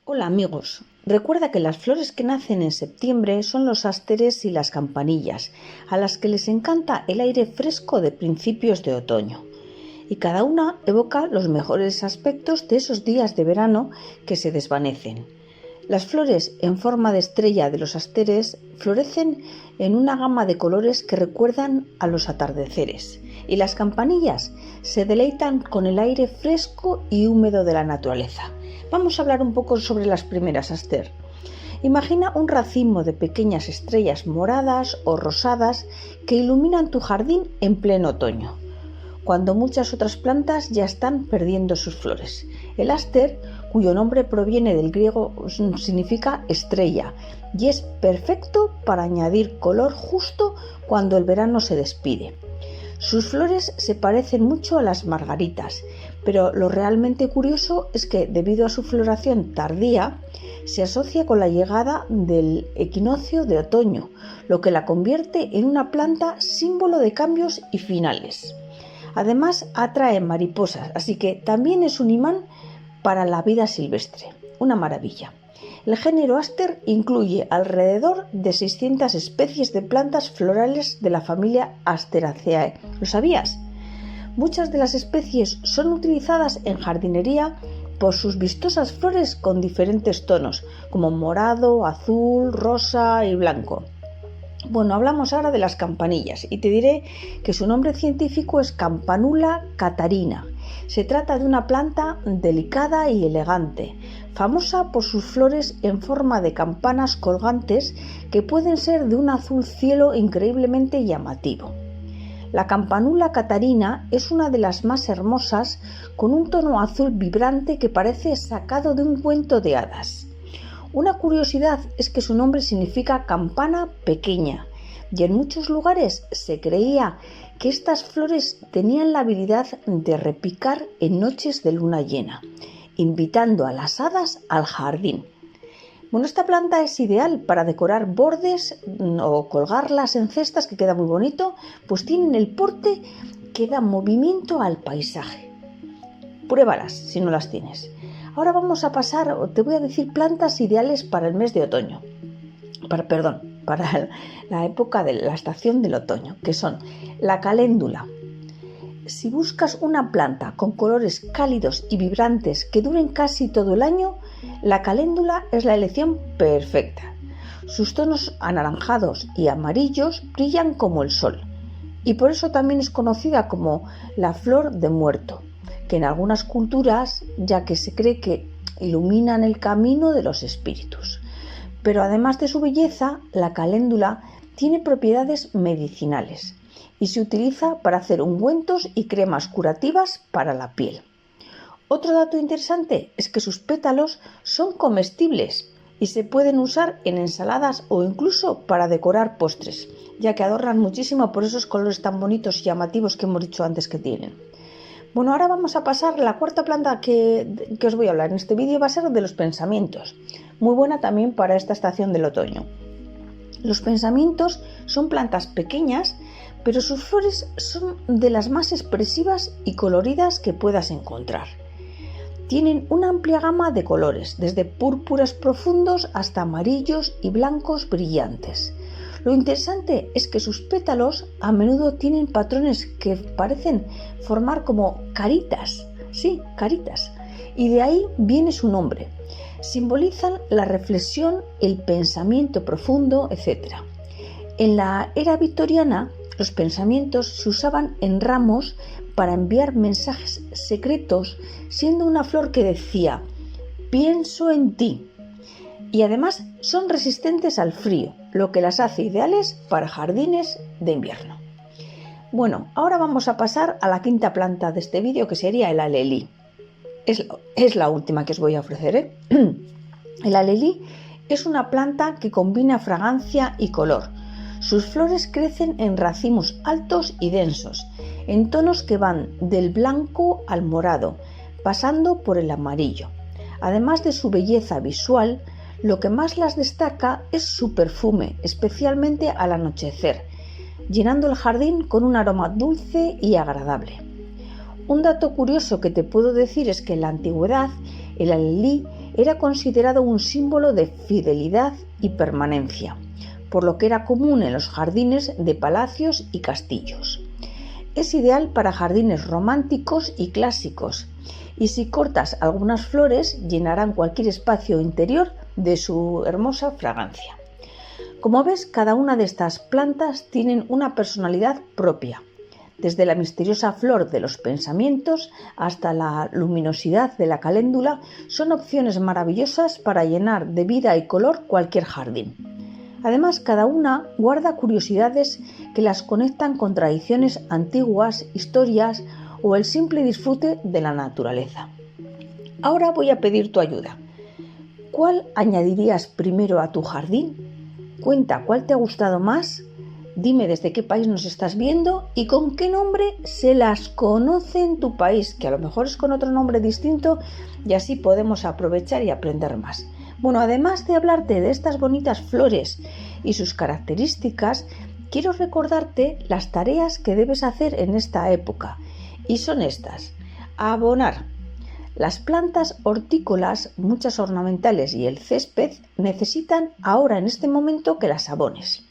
Hola amigos, recuerda que las flores que nacen en septiembre son los ásteres y las campanillas, a las que les encanta el aire fresco de principios de otoño. Y cada una evoca los mejores aspectos de esos días de verano que se desvanecen. Las flores en forma de estrella de los ásteres florecen en una gama de colores que recuerdan a los atardeceres, y las campanillas se deleitan con el aire fresco y húmedo de la naturaleza. Vamos a hablar un poco sobre las primeras, Aster. Imagina un racimo de pequeñas estrellas moradas o rosadas que iluminan tu jardín en pleno otoño, cuando muchas otras plantas ya están perdiendo sus flores. El áster, cuyo nombre proviene del griego, significa estrella y es perfecto para añadir color justo cuando el verano se despide. Sus flores se parecen mucho a las margaritas, pero lo realmente curioso es que, debido a su floración tardía, se asocia con la llegada del equinoccio de otoño, lo que la convierte en una planta símbolo de cambios y finales. Además, atrae mariposas, así que también es un imán para la vida silvestre. Una maravilla. El género Aster incluye alrededor de 600 especies de plantas florales de la familia Asteraceae. ¿Lo sabías? Muchas de las especies son utilizadas en jardinería por sus vistosas flores con diferentes tonos, como morado, azul, rosa y blanco. Bueno, hablamos ahora de las campanillas y te diré que su nombre científico es Campanula catarina. Se trata de una planta delicada y elegante, famosa por sus flores en forma de campanas colgantes que pueden ser de un azul cielo increíblemente llamativo. La Campanula catarina es una de las más hermosas, con un tono azul vibrante que parece sacado de un cuento de hadas. Una curiosidad es que su nombre significa campana pequeña, y en muchos lugares se creía que estas flores tenían la habilidad de repicar en noches de luna llena, invitando a las hadas al jardín. Bueno, esta planta es ideal para decorar bordes o colgarlas en cestas, que queda muy bonito, pues tienen el porte que da movimiento al paisaje. Pruébalas si no las tienes. Ahora vamos a pasar, te voy a decir plantas ideales para el mes de otoño. Para la época de la estación del otoño, que son la caléndula. Si buscas una planta con colores cálidos y vibrantes que duren casi todo el año, la caléndula es la elección perfecta. Sus tonos anaranjados y amarillos brillan como el sol, y por eso también es conocida como la flor de muerto, que en algunas culturas, ya que se cree que iluminan el camino de los espíritus. Pero además de su belleza, la caléndula tiene propiedades medicinales y se utiliza para hacer ungüentos y cremas curativas para la piel. Otro dato interesante es que sus pétalos son comestibles y se pueden usar en ensaladas o incluso para decorar postres, ya que adornan muchísimo por esos colores tan bonitos y llamativos que hemos dicho antes que tienen. Bueno, ahora vamos a pasar la cuarta planta que os voy a hablar en este vídeo, va a ser de los pensamientos, muy buena también para esta estación del otoño. Los pensamientos son plantas pequeñas, pero sus flores son de las más expresivas y coloridas que puedas encontrar. Tienen una amplia gama de colores, desde púrpuras profundos hasta amarillos y blancos brillantes. Lo interesante es que sus pétalos a menudo tienen patrones que parecen formar como caritas, sí, caritas, y de ahí viene su nombre. Simbolizan la reflexión, el pensamiento profundo, etc. En la era victoriana, los pensamientos se usaban en ramos para enviar mensajes secretos, siendo una flor que decía «pienso en ti». Y además son resistentes al frío, lo que las hace ideales para jardines de invierno. Bueno, ahora vamos a pasar a la quinta planta de este vídeo, que sería el alelí. Es la última que os voy a ofrecer, El alelí es una planta que combina fragancia y color. Sus flores crecen en racimos altos y densos, en tonos que van del blanco al morado, pasando por el amarillo. Además de su belleza visual, lo que más las destaca es su perfume, especialmente al anochecer, llenando el jardín con un aroma dulce y agradable. Un dato curioso que te puedo decir es que en la antigüedad el alelí era considerado un símbolo de fidelidad y permanencia, por lo que era común en los jardines de palacios y castillos. Es ideal para jardines románticos y clásicos, y si cortas algunas flores llenarán cualquier espacio interior de su hermosa fragancia. Como ves, cada una de estas plantas tienen una personalidad propia, desde la misteriosa flor de los pensamientos hasta la luminosidad de la caléndula. Son opciones maravillosas para llenar de vida y color cualquier jardín. Además, cada una guarda curiosidades que las conectan con tradiciones antiguas, historias o el simple disfrute de la naturaleza. Ahora voy a pedir tu ayuda. ¿Cuál añadirías primero a tu jardín? Cuenta cuál te ha gustado más, dime desde qué país nos estás viendo y con qué nombre se las conoce en tu país, que a lo mejor es con otro nombre distinto y así podemos aprovechar y aprender más. Bueno, además de hablarte de estas bonitas flores y sus características, quiero recordarte las tareas que debes hacer en esta época y son estas: abonar. Las plantas hortícolas, muchas ornamentales y el césped necesitan ahora en este momento que las abones.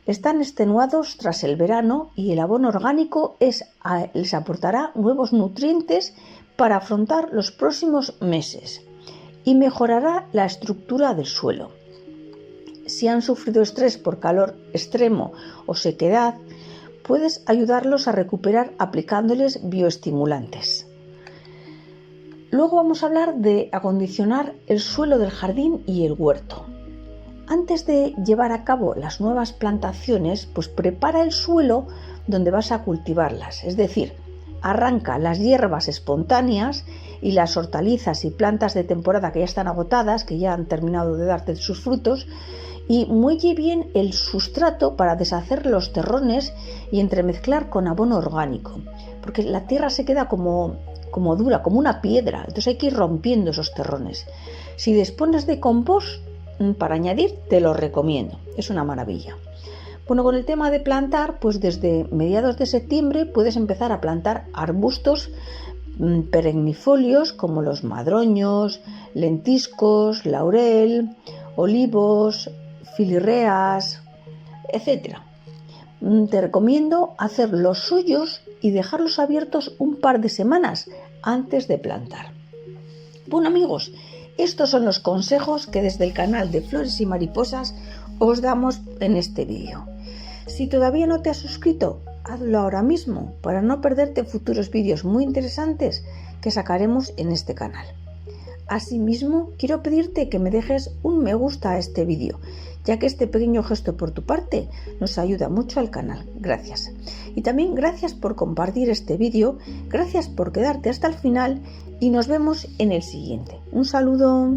Están extenuados tras el verano y el abono orgánico les aportará nuevos nutrientes para afrontar los próximos meses y mejorará la estructura del suelo. Si han sufrido estrés por calor extremo o sequedad, puedes ayudarlos a recuperar aplicándoles bioestimulantes. Luego vamos a hablar de acondicionar el suelo del jardín y el huerto. Antes de llevar a cabo las nuevas plantaciones, pues prepara el suelo donde vas a cultivarlas, es decir, arranca las hierbas espontáneas y las hortalizas y plantas de temporada que ya están agotadas, que ya han terminado de darte sus frutos, y muelle bien el sustrato para deshacer los terrones y entremezclar con abono orgánico, porque la tierra se queda como dura, como una piedra, entonces hay que ir rompiendo esos terrones. Si dispones de compost para añadir, te lo recomiendo, es una maravilla. Bueno, con el tema de plantar, pues desde mediados de septiembre puedes empezar a plantar arbustos perennifolios como los madroños, lentiscos, laurel, olivos, filirreas, etc. Te recomiendo hacer los suyos y dejarlos abiertos un par de semanas antes de plantar. Bueno, amigos, estos son los consejos que desde el canal de Flores y Mariposas os damos en este vídeo. Si todavía no te has suscrito, hazlo ahora mismo para no perderte futuros vídeos muy interesantes que sacaremos en este canal. Asimismo, quiero pedirte que me dejes un me gusta a este vídeo, ya que este pequeño gesto por tu parte nos ayuda mucho al canal. Gracias. Y también gracias por compartir este vídeo, gracias por quedarte hasta el final y nos vemos en el siguiente. Un saludo.